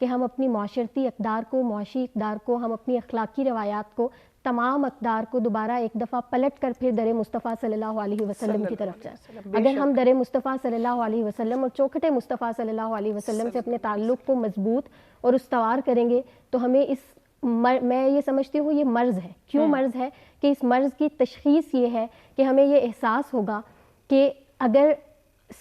کہ ہم اپنی معاشرتی اقدار کو، معاشی اقدار کو، ہم اپنی اخلاقی روایات کو، تمام اقدار کو دوبارہ ایک دفعہ پلٹ کر پھر در مصطفیٰ صلی اللہ علیہ وسلم کی طرف جائیں. اگر ہم در مصطفیٰ صلی اللہ علیہ وسلم اور چوکھٹے مصطفیٰ صلی اللہ علیہ وسلم سے اپنے تعلق کو مضبوط اور استوار کریں گے تو ہمیں میں یہ سمجھتی ہوں یہ مرض ہے. کیوں مرض ہے؟ کہ اس مرض کی تشخیص یہ ہے کہ ہمیں یہ احساس ہوگا کہ اگر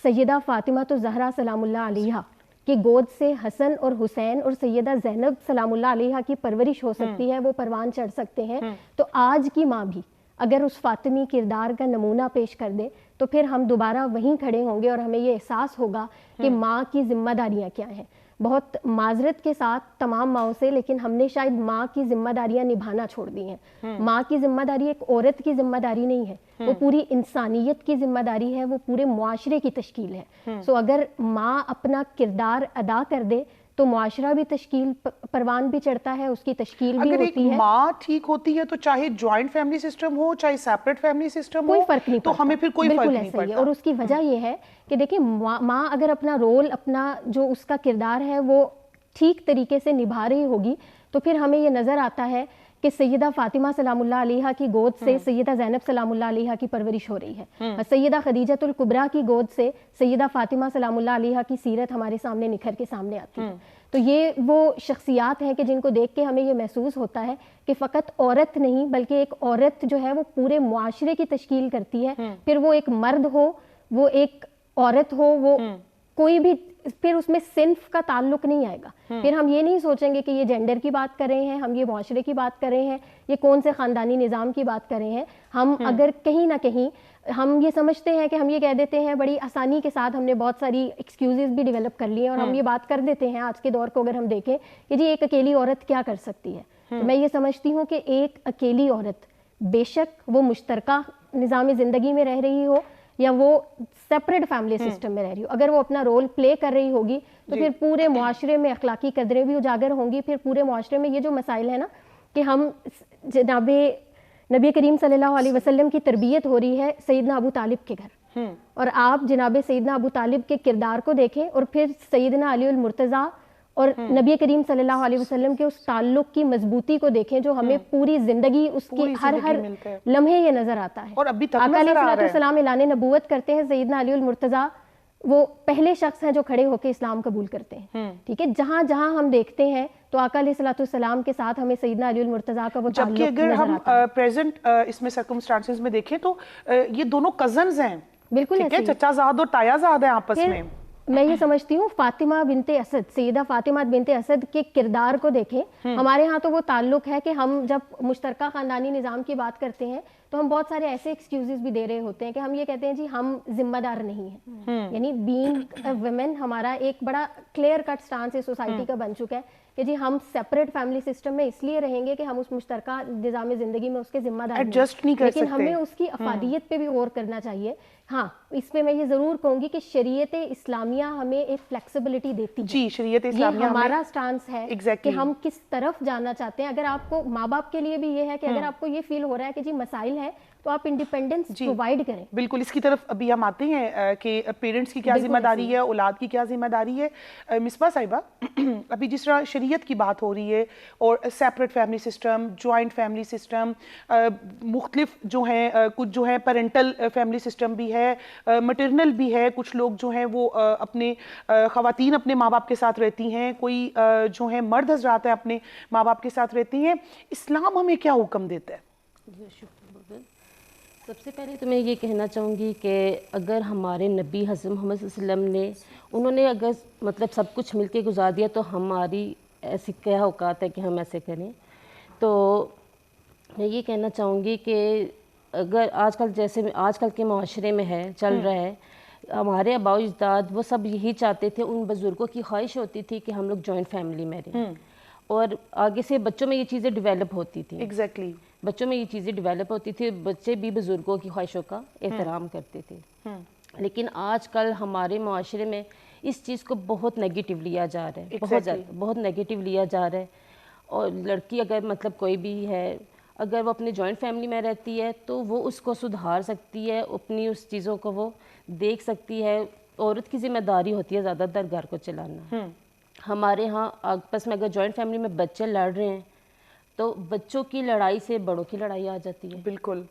سیدہ فاطمہ تو زہرا سلام اللہ علیہا کی گود سے حسن اور حسین اور سیدہ زینب سلام اللہ علیہا کی پرورش ہو سکتی ہے، وہ پروان چڑھ سکتے ہیں، تو آج کی ماں بھی اگر اس فاطمی کردار کا نمونہ پیش کر دے تو پھر ہم دوبارہ وہیں کھڑے ہوں گے اور ہمیں یہ احساس ہوگا کہ ماں کی ذمہ داریاں کیا ہیں. بہت معذرت کے ساتھ تمام ماؤں سے، لیکن ہم نے شاید ماں کی ذمہ داریاں نبھانا چھوڑ دی ہیں. ماں کی ذمہ داری ایک عورت کی ذمہ داری نہیں ہے، وہ پوری انسانیت کی ذمہ داری ہے، وہ پورے معاشرے کی تشکیل ہے. سو اگر ماں اپنا کردار ادا کر دے تو معاشرہ بھی تشکیل پروان بھی چڑھتا ہے، اس کی تشکیل بھی اگر ایک ہوتی ہے. ماں ٹھیک ہوتی ہے تو چاہے جوائنٹ فیملی سسٹم ہو چاہے سیپریٹ فیملی سسٹم ہو، کوئی فرق نہیں تو پڑتا. ہمیں پھر کوئی فرق بالکل نہیں ایسا ہی ہے. پڑتا. اور اس کی وجہ یہ ہے کہ دیکھیں ماں اگر اپنا رول، اپنا جو اس کا کردار ہے وہ ٹھیک طریقے سے نبھا رہی ہوگی تو پھر ہمیں یہ نظر آتا ہے کہ سیدہ فاطمہ سلام اللہ علیہا کی گود سے سیدہ زینب سلام اللہ علیہا کی پرورش ہو رہی ہے، سیدہ خدیجۃ الکبریٰ کی گود سے سیدہ فاطمہ سلام اللہ علیہا کی سیرت ہمارے سامنے نکھر کے سامنے آتی ہے. تو یہ وہ شخصیات ہیں کہ جن کو دیکھ کے ہمیں یہ محسوس ہوتا ہے کہ فقط عورت نہیں بلکہ ایک عورت جو ہے وہ پورے معاشرے کی تشکیل کرتی ہے. پھر وہ ایک مرد ہو، وہ ایک عورت ہو، وہ کوئی بھی، پھر اس میں صنف کا تعلق نہیں آئے گا. پھر ہم یہ نہیں سوچیں گے کہ یہ جینڈر کی بات کر رہے ہیں، ہم یہ معاشرے کی بات کر رہے ہیں، یہ کون سے خاندانی نظام کی بات کر رہے ہیں. ہم اگر کہیں نہ کہیں ہم یہ سمجھتے ہیں کہ ہم یہ کہہ دیتے ہیں بڑی آسانی کے ساتھ، ہم نے بہت ساری ایکسکیوزز بھی ڈیولپ کر لی ہیں اور ہم یہ بات کر دیتے ہیں آج کے دور کو اگر ہم دیکھیں کہ جی ایک اکیلی عورت کیا کر سکتی ہے. تو میں یہ سمجھتی ہوں کہ ایک اکیلی عورت بے شک وہ مشترکہ نظام زندگی میں رہ رہی ہو یا وہ سیپریٹ فیملی سسٹم میں رہ رہی ہو، اگر وہ اپنا رول پلے کر رہی ہوگی تو پھر پورے معاشرے میں اخلاقی قدریں بھی اجاگر ہوں گی. پھر پورے معاشرے میں یہ جو مسائل ہیں نا کہ ہم جناب نبی کریم صلی اللہ علیہ وسلم کی تربیت ہو رہی ہے سیدنا ابو طالب کے گھر، اور آپ جناب سیدنا ابو طالب کے کردار کو دیکھیں اور پھر سیدنا علی المرتضیٰ اور نبی کریم صلی اللہ علیہ وسلم کے اس تعلق کی مضبوطی کو دیکھیں جو ہمیں پوری زندگی اس کی ہر لمحے یہ نظر آتا ہے. اور ابھی تک آقا علیہ نظر آ رہا ہے. السلام اعلان نبوت کرتے ہیں، سیدنا علی المرتضیٰ وہ پہلے شخص ہیں جو کھڑے ہو کے اسلام قبول کرتے ہیں. ٹھیک ہے، جہاں جہاں ہم دیکھتے ہیں تو آقا علیہ السلام کے ساتھ ہمیں سیدنا علی المرتضیٰ کا وہ تعلق جبکہ اگر نظر ہم آتا ہے. پریزنٹ اس میں سرکمسٹانسز میں دیکھیں تو یہ دونوں کزنز ہیں. بالکل ٹھیک ہے، چچا زاد اور تایا زاد ہیں آپس میں. میں یہ سمجھتی ہوں فاطمہ بنت اسد، سیدہ فاطمہ بنت اسد کے کردار کو دیکھیں. ہمارے ہاں تو وہ تعلق ہے کہ ہم جب مشترکہ خاندانی نظام کی بات کرتے ہیں تو ہم بہت سارے ایسے ایکسکیوزز بھی دے رہے ہوتے ہیں کہ ہم یہ کہتے ہیں جی ہم ذمہ دار نہیں ہیں. یعنی بینگ اے ویمن ہمارا ایک بڑا کلیئر کٹ سٹانس اس سوسائٹی کا بن چکا ہے کہ جی ہم سیپریٹ فیملی سسٹم میں اس لیے رہیں گے کہ ہم اس مشترکہ نظام زندگی میں اس کے ذمہ دار ایڈجسٹ نہیں کر سکتے، لیکن ہمیں اس کی افادیت پہ بھی غور کرنا چاہیے. ہاں اس پہ میں یہ ضرور کہوں گی کہ شریعت اسلامیہ ہمیں ایک فلیکسیبلٹی دیتی ہے. جی شریعت اسلامیہ یہ ہمارا سٹانس ہے Exactly. کہ ہم کس طرف جانا چاہتے ہیں. اگر آپ کو ماں باپ کے لیے بھی یہ ہے کہ اگر آپ کو یہ فیل ہو رہا ہے کہ جی مسائل ہیں تو آپ انڈیپینڈنس پرووائڈ کریں. بالکل اس کی طرف ابھی ہم آتے ہیں کہ پیرنٹس کی کیا ذمہ داری ہے، اولاد کی کیا ذمہ داری ہے. مصباح صاحبہ، ابھی جس طرح شریعت کی بات ہو رہی ہے اور separate family system, joint family system, مختلف جو ہیں، کچھ جو ہے پیرنٹل فیملی سسٹم بھی ہے، مٹرنل بھی ہے. کچھ لوگ جو ہیں وہ اپنے خواتین اپنے ماں باپ کے ساتھ رہتی ہیں، کوئی جو ہیں مرد حضرات ہیں اپنے ماں باپ کے ساتھ رہتی ہیں. اسلام ہمیں کیا حکم دیتا ہے؟ سب سے پہلے تو میں یہ کہنا چاہوں گی کہ اگر ہمارے نبی حضرت محمد صلی اللہ علیہ وسلم نے انہوں نے اگر مطلب سب کچھ مل کے گزار دیا تو ہماری ایسی کیا اوقات ہے کہ ہم ایسے کریں. تو میں یہ کہنا چاہوں گی کہ اگر آج کل جیسے آج کل کے معاشرے میں ہے چل رہا ہے، ہمارے آباء و اجداد وہ سب یہی چاہتے تھے، ان بزرگوں کی خواہش ہوتی تھی کہ ہم لوگ جوائنٹ فیملی میں رہیں، اور آگے سے بچوں میں یہ چیزیں ڈیولپ ہوتی تھیں. ایگزیکٹلی بچوں میں یہ چیزیں ڈیولپ ہوتی تھی، بچے بھی بزرگوں کی خواہشوں کا احترام کرتے تھے. لیکن آج کل ہمارے معاشرے میں اس چیز کو بہت نیگیٹو لیا جا رہا ہے، بہت زیادہ بہت نیگیٹو لیا جا رہا ہے. اور لڑکی اگر مطلب کوئی بھی ہے اگر وہ اپنے جوائنٹ فیملی میں رہتی ہے تو وہ اس کو سدھار سکتی ہے، اپنی اس چیزوں کو وہ دیکھ سکتی ہے. عورت کی ذمہ داری ہوتی ہے زیادہ تر گھر کو چلانا. ہمارے ہاں آپس میں اگر جوائنٹ فیملی میں بچے لڑ رہے ہیں تو بچوں کی لڑائی سے بڑوں کی لڑائی آ جاتی ہے. بالکل.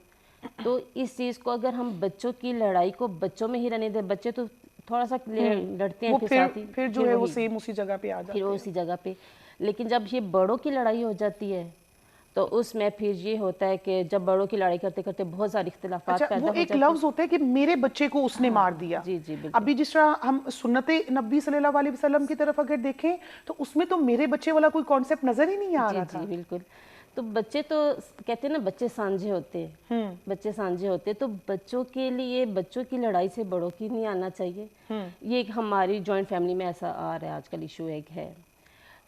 تو اس چیز کو اگر ہم بچوں کی لڑائی کو بچوں میں ہی رہنے دیں, بچے تو تھوڑا سا لڑتے ہیں وہ پھر ساتھ ہی پھر جو ہے وہ سیم اسی جگہ پہ آ جاتے پھر ہیں. اسی جگہ پہ. لیکن جب یہ بڑوں کی لڑائی ہو جاتی ہے تو اس میں پھر یہ ہوتا ہے کہ جب بڑوں کی لڑائی کرتے کرتے بہت سارے اختلافات اچھا پیدا وہ ہو ایک جاتے ہیں. لفظ ہوتا ہے کہ میرے بچے کو اس نے مار دیا. جی جی بالکل. ابھی جس طرح ہم سنت نبی صلی اللہ علیہ وسلم کی طرف اگر دیکھیں تو اس میں تو میرے بچے والا کوئی کانسیپٹ نظر ہی نہیں آ رہا تھا. جی بالکل. تو بچے تو کہتے ہیں نا بچے سانجھے ہوتے ہیں, بچے سانجھے ہوتے ہیں, تو بچوں کے لیے بچوں کی لڑائی سے بڑوں کی نہیں آنا چاہیے. یہ ایک ہماری جوائنٹ فیملی میں ایسا آ رہا ہے آج کل ایشو ایک ہے.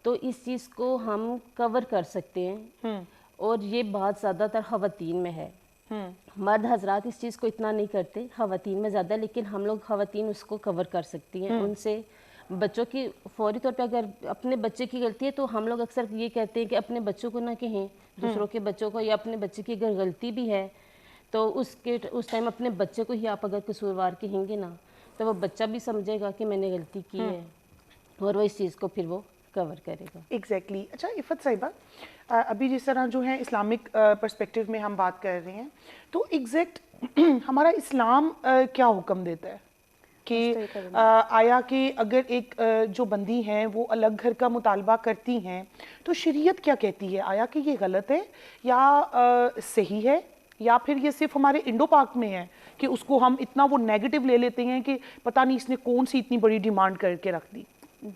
تو اس چیز کو ہم کور کر سکتے ہیں, اور یہ بات زیادہ تر خواتین میں ہے. مرد حضرات اس چیز کو اتنا نہیں کرتے, خواتین میں زیادہ, لیکن ہم لوگ خواتین اس کو کور کر سکتی ہیں. ان سے بچوں کی فوری طور پہ اگر اپنے بچے کی غلطی ہے تو ہم لوگ اکثر یہ کہتے ہیں کہ اپنے بچوں کو نہ کہیں, دوسروں کے بچوں کو, یا اپنے بچے کی اگر غلطی بھی ہے تو اس ٹائم اپنے بچے کو ہی آپ اگر قصوروار کہیں گے نا تو وہ بچہ بھی سمجھے گا کہ میں نے غلطی کی ہے, اور وہ اس چیز کو پھر وہ کور کرے گا. ایگزیکٹلی. اچھا عفت صاحبہ, ابھی جس طرح جو ہے اسلامک پرسپیکٹیو میں ہم بات کر رہے ہیں تو ایگزیکٹ ہمارا اسلام کیا حکم دیتا ہے کہ آیا کہ اگر ایک جو بندی ہیں وہ الگ گھر کا مطالبہ کرتی ہیں تو شریعت کیا کہتی ہے؟ آیا کہ یہ غلط ہے یا صحیح ہے, یا پھر یہ صرف ہمارے انڈو پاک میں ہے کہ اس کو ہم اتنا وہ نیگیٹو لے لیتے ہیں کہ پتہ نہیں اس نے کون سی اتنی بڑی ڈیمانڈ کر کے رکھ دی؟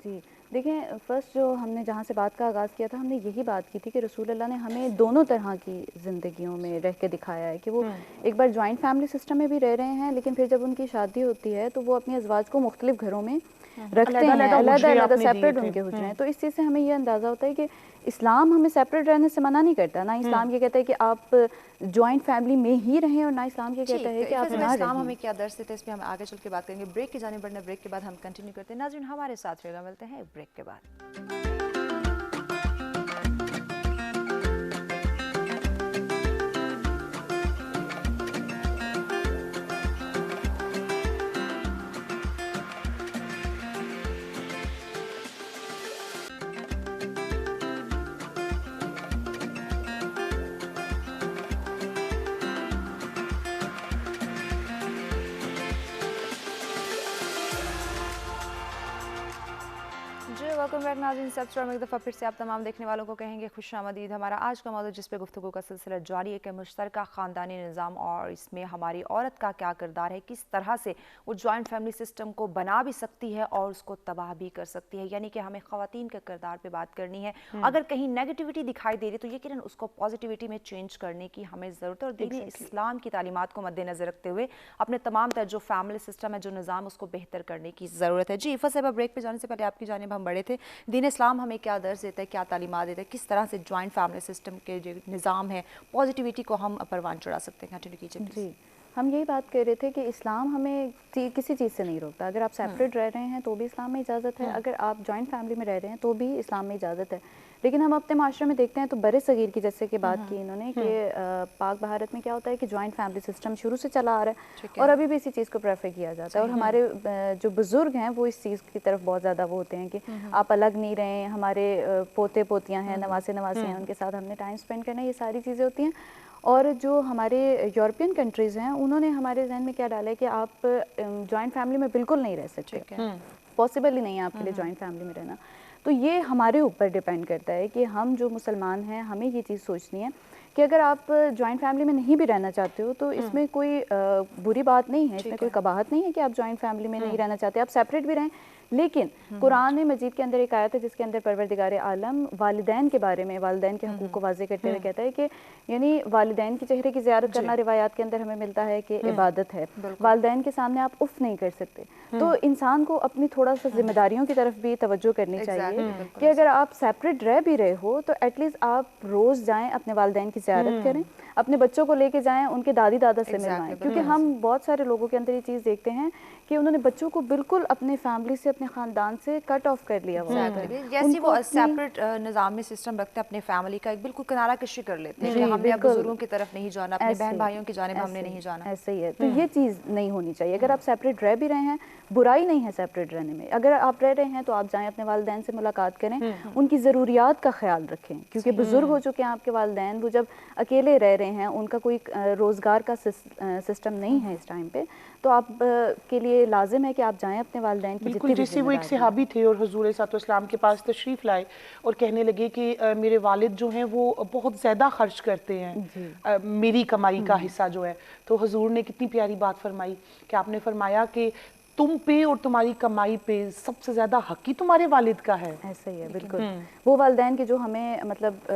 جی دیکھیں, فرسٹ جو ہم نے جہاں سے بات کا آغاز کیا تھا, ہم نے یہی بات کی تھی کہ رسول اللہ نے ہمیں دونوں طرح کی زندگیوں میں رہ کے دکھایا ہے کہ وہ ایک بار جوائنٹ فیملی سسٹم میں بھی رہ رہے ہیں, لیکن پھر جب ان کی شادی ہوتی ہے تو وہ اپنی ازواج کو مختلف گھروں میں رکھتے ہیں, علیحدہ علیحدہ سیپریٹ ان کے حجرے ہیں. تو اس چیز سے ہمیں یہ اندازہ ہوتا ہے کہ اسلام ہمیں سیپریٹ رہنے سے منع نہیں کرتا. نہ اسلام یہ کہتا ہے کہ آپ جوائنٹ فیملی میں ہی رہیں, اور نہ اسلام یہ کہتا ہے کہ آپ نہ رہیں. اسلام ہمیں کیا درس دیتا ہے اس پہ ہم آگے چل کے بات کریں گے. بریک کی جانب بڑھنا, بریک کے بعد ہم کنٹینیو کرتے ہیں. ناظرین ہمارے ساتھ رہے گا, ملتے ہیں بریک کے بعد. ویلکم بیک ناظرین. سبسکرائب ایک دفعہ پھر سے آپ تمام دیکھنے والوں کو کہیں گے خوش آمدید. ہمارا آج کا موضوع جس پہ گفتگو کا سلسلہ جاری ہے کہ مشترکہ خاندانی نظام اور اس میں ہماری عورت کا کیا کردار ہے, کس طرح سے وہ جوائنٹ فیملی سسٹم کو بنا بھی سکتی ہے اور اس کو تباہ بھی کر سکتی ہے. یعنی کہ ہمیں خواتین کے کردار پہ بات کرنی ہے. اگر کہیں نیگیٹیوٹی دکھائی دے رہی تو یقیناً اس کو پازیٹیوٹی میں چینج کرنے کی ہمیں ضرورت ہے, اور دین اسلام کی تعلیمات کو مد نظر رکھتے ہوئے اپنے تمام تر جو فیملی سسٹم ہے, جو نظام, اس کو بہتر کرنے کی ضرورت ہے. جی عفت صاحبہ, بریک پہ جانے سے پہلے آپ کی جانب ہم بڑھے تھے, دین اسلام ہمیں کیا درس دیتا ہے, کیا تعلیمات دیتا ہے, کس طرح سے جوائنٹ فیملی سسٹم کے جو نظام ہے پازیٹیوٹی کو ہم پروان چڑھا سکتے ہیں. کنٹینیو کیجیے. جی ہم یہی بات کر رہے تھے کہ اسلام ہمیں کسی چیز سے نہیں روکتا. اگر آپ سیپریٹ رہ رہے ہیں تو بھی اسلام میں اجازت ہے, اگر آپ جوائنٹ فیملی میں رہ رہے ہیں تو بھی اسلام میں اجازت ہے. لیکن ہم اپنے معاشرے میں دیکھتے ہیں تو برے صغیر کی جیسے کہ بات کی انہوں نے کہ پاک بھارت میں کیا ہوتا ہے کہ جوائنٹ فیملی سسٹم شروع سے چلا آ رہا ہے, اور ابھی بھی اسی چیز کو پریفر کیا جاتا ہے. اور ہمارے جو بزرگ ہیں وہ اس چیز کی طرف بہت زیادہ وہ ہوتے ہیں کہ آپ الگ نہیں رہیں, ہمارے پوتے پوتیاں ہیں, نواسے نواسی ہیں, ان کے ساتھ ہم نے ٹائم اسپینڈ کرنا, یہ ساری چیزیں ہوتی ہیں. اور جو ہمارے یورپین کنٹریز ہیں انہوں نے ہمارے ذہن میں کیا ڈالا ہے کہ آپ جوائنٹ فیملی میں بالکل نہیں رہ سکتے, پاسبل ہی نہیں ہے آپ کے لیے جوائنٹ فیملی میں رہنا. تو یہ ہمارے اوپر ڈیپینڈ کرتا ہے کہ ہم جو مسلمان ہیں ہمیں یہ چیز سوچنی ہے کہ اگر آپ جوائنٹ فیملی میں نہیں بھی رہنا چاہتے ہو تو اس میں کوئی بری بات نہیں ہے, اس میں کوئی قباحت نہیں ہے کہ آپ جوائنٹ فیملی میں نہیں رہنا چاہتے, آپ سیپریٹ بھی رہیں. لیکن قرآن مجید کے اندر ایک آیت ہے جس کے اندر پروردگار عالم والدین کے بارے میں, والدین کے حقوق کو واضح کرتے ہوئے کہتا ہے کہ یعنی والدین کے چہرے کی زیارت کرنا روایات کے اندر ہمیں ملتا ہے کہ عبادت ہے, والدین کے سامنے آپ اف نہیں کر سکتے. تو انسان کو اپنی تھوڑا سا ذمہ داریوں کی طرف بھی توجہ کرنی چاہیے کہ اگر آپ سیپریٹ رہ بھی رہے ہو تو ایٹ لیسٹ آپ روز جائیں, اپنے والدین کی زیارت کریں, اپنے بچوں کو لے کے جائیں, ان کے دادی دادا سے ملوائیں. کیونکہ ہم بہت سارے لوگوں کے اندر یہ چیز دیکھتے ہیں کہ انہوں نے بچوں کو بالکل اپنے فیملی سے اپنے خاندان سے کٹ آف کر لیا ہوا ہوتا ہے. جیسے وہ سیپریٹ نظام میں سسٹم رکھتے ہیں اپنے فیملی کا، ایک بالکل کنارہ کشی کر لیتے ہیں کہ ہم نے اب بزرگوں کی طرف نہیں جانا، اپنے بہن بھائیوں کی جانب ہم نے نہیں جانا. ایسا ہی ہے. تو یہ چیز نہیں ہونی چاہیے. اگر آپ سیپریٹ رہ بھی رہے ہیں، برائی نہیں ہے سیپریٹ رہنے میں. اگر آپ رہ رہے ہیں تو آپ جائیں اپنے والدین سے ملاقات کریں، ان کی ضروریات کا خیال رکھیں، کیونکہ بزرگ ہو چکے ہیں آپ کے والدین، وہ جب اکیلے رہ رہے ہیں، ان کا کوئی روزگار کا سسٹم نہیں ہے اس ٹائم پہ، تو آپ کے لیے لازم ہے کہ آپ جائیں اپنے والدین کی. بالکل، جیسے وہ ایک صحابی تھے اور حضور صلی اللہ علیہ وسلم کے پاس تشریف لائے اور کہنے لگے کہ میرے والد جو ہیں وہ بہت زیادہ خرچ کرتے ہیں میری کمائی کا حصہ جو ہے. تو حضور نے کتنی پیاری بات فرمائی کہ آپ نے فرمایا کہ تم پہ اور تمہاری کمائی پہ سب سے زیادہ حق ہی تمہارے والد کا ہے. ایسا ہی ہے بالکل. وہ والدین کے جو ہمیں مطلب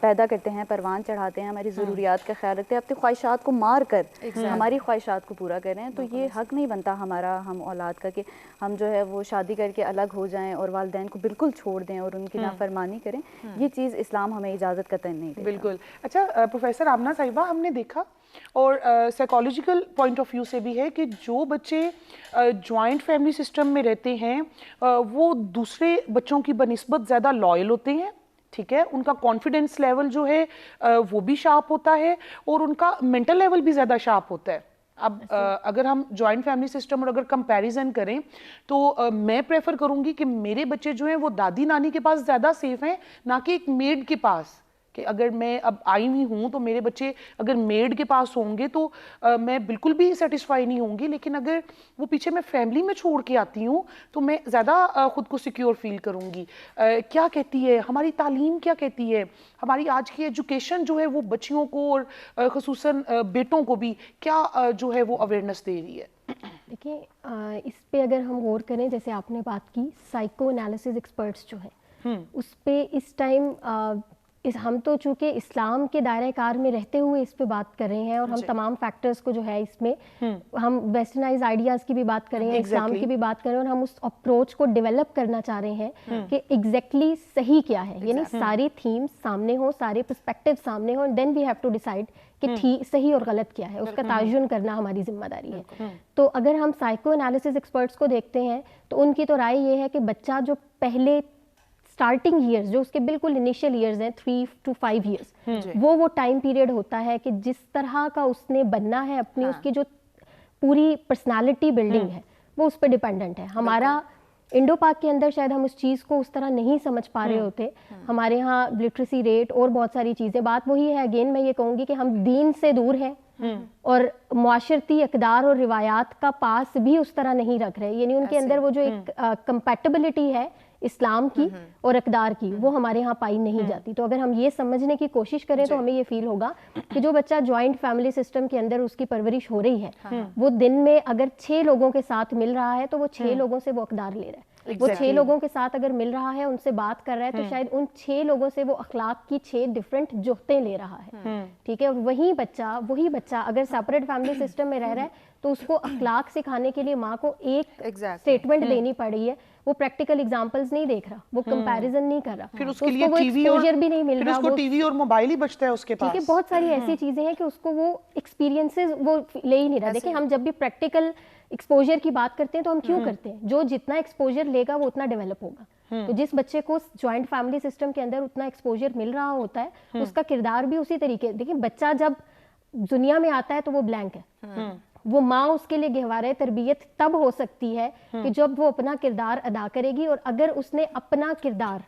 پیدا کرتے ہیں، پروان چڑھاتے ہیں، ہماری ضروریات کا خیال رکھتے ہیں، اپنی خواہشات کو مار کر ہماری خواہشات کو پورا کریں، تو یہ حق نہیں بنتا ہمارا ہم اولاد کا کہ ہم جو ہے وہ شادی کر کے الگ ہو جائیں اور والدین کو بالکل چھوڑ دیں اور ان کی نافرمانی کریں. یہ چیز اسلام ہمیں اجازت قطعی نہیں دیتا. بالکل. اچھا پروفیسر آمنہ صاحبہ، ہم نے دیکھا اور سائیکالوجیکل پوائنٹ آف ویو سے بھی ہے کہ جو بچے جوائنٹ فیملی سسٹم میں رہتے ہیں وہ دوسرے بچوں کی بنسبت زیادہ لائل ہوتے ہیں. ٹھیک ہے، ان کا کانفیڈنس لیول جو ہے وہ بھی شارپ ہوتا ہے اور ان کا مینٹل لیول بھی زیادہ شارپ ہوتا ہے. اب اگر ہم جوائنٹ فیملی سسٹم اور اگر کمپیریزن کریں تو میں پریفر کروں گی کہ میرے بچے جو ہیں وہ دادی نانی کے پاس زیادہ سیف ہیں، نہ کہ ایک میڈ کے پاس. کہ اگر میں اب آئی ہوئی ہوں تو میرے بچے اگر میڈ کے پاس ہوں گے تو میں بالکل بھی سیٹسفائی نہیں ہوں گی، لیکن اگر وہ پیچھے میں فیملی میں چھوڑ کے آتی ہوں تو میں زیادہ خود کو سیکیور فیل کروں گی. کیا کہتی ہے ہماری تعلیم، کیا کہتی ہے ہماری آج کی ایجوکیشن جو ہے وہ بچیوں کو اور خصوصاً بیٹوں کو بھی کیا جو ہے وہ اویئرنیس دے رہی ہے؟ دیکھیں اس پہ اگر ہم غور کریں، جیسے آپ نے بات کی سائیکو انالیسس ایکسپرٹس جو ہیں اس پہ اس ٹائم ہم تو چونکہ اسلام کے دائرہ کار میں رہتے ہوئے اس پہ بات کر رہے ہیں اور ہم تمام فیکٹرز کو جو ہے اس میں ہم ویسٹرنائز آئیڈیاز کی بھی بات کر رہے ہیں، اسلام کی بھی بات کر رہے ہیں، اور ہم اس اپروچ کو ڈیولپ کرنا چاہ رہے ہیں کہ ایگزیکٹلی صحیح کیا ہے. یعنی ساری تھیمز سامنے ہوں، سارے پرسپیکٹیو سامنے ہوں، دین وی ہیو ٹو ڈیسائیڈ کہ صحیح اور غلط کیا ہے، اس کا تعین کرنا ہماری ذمہ داری ہے. تو اگر ہم سائیکو انالیسس ایکسپرٹس کو دیکھتے ہیں تو ان کی تو رائے یہ ہے کہ بچہ جو پہلے اسٹارٹنگ ایئرز جو اس کے بالکل انیشیل ایئرز ہیں 3 to 5 ایئرز، وہ ٹائم پیریڈ ہوتا ہے کہ جس طرح کا اس نے بننا ہے اپنی اس کی جو پوری پرسنالٹی بلڈنگ ہے وہ اس پہ ڈیپینڈنٹ ہے. ہمارا انڈو پاک کے اندر شاید ہم اس چیز کو اس طرح نہیں سمجھ پا رہے ہوتے. ہمارے ہاں لٹریسی ریٹ اور بہت ساری چیزیں، بات وہی ہے اگین میں یہ کہوں گی کہ ہم دین سے دور ہیں اور معاشرتی اقدار اور روایات کا پاس بھی اس طرح نہیں رکھ رہے. یعنی ان کے اندر وہ جو ایک کمپیٹیبلٹی ہے اسلام کی اور اقدار کی، وہ ہمارے ہاں پائی نہیں جاتی. تو اگر ہم یہ سمجھنے کی کوشش کریں تو ہمیں یہ فیل ہوگا کہ جو بچہ جوائنٹ فیملی سسٹم کے اندر اس کی پرورش ہو رہی ہے، وہ دن میں اگر 6 لوگوں کے ساتھ مل رہا ہے تو وہ 6 لوگوں سے وہ اقدار لے رہا ہے. وہ 6 لوگوں کے ساتھ اگر مل رہا ہے، ان سے بات کر رہا ہے، تو شاید ان 6 لوگوں سے وہ اخلاق کی 6 ڈفرینٹ جوہتیں لے رہا ہے. ٹھیک ہے، اور وہی بچہ اگر سیپریٹ فیملی سسٹم میں رہ رہا ہے تو اس کو اخلاق سکھانے کے لیے ماں کو ایک اسٹیٹمنٹ دینی پڑ رہی ہے. وہ پریکٹیکل ایگزامپلز نہیں دیکھ رہا، وہ کمپیریزن نہیں کر رہا، پھر اس کے لیے ٹی وی بھی نہیں مل رہا، اس کو ٹی وی اور موبائل ہی بچتا ہے اس کے پاس. ٹھیک ہے، بہت ساری ایسی چیزیں ہیں کہ اس کو وہ ایکسپیرینسز وہ لے ہی نہیں رہا. دیکھیں ہم جب بھی پریکٹیکل ایکسپوجر کی بات کرتے ہیں تو ہم کیوں کرتے ہیں؟ جو جتنا ایکسپوجر لے گا وہ اتنا ڈیولپ ہوگا. تو جس بچے کو جوائنٹ فیملی سسٹم کے اندر اتنا ایکسپوجر مل رہا ہوتا ہے اس کا کردار بھی اسی طریقے. دیکھیں بچہ جب دنیا میں آتا ہے تو وہ بلینک ہے، وہ ماں اس کے لیے گہوارہ تربیت تب ہو سکتی ہے کہ جب وہ اپنا کردار ادا کرے گی، اور اگر اس نے اپنا کردار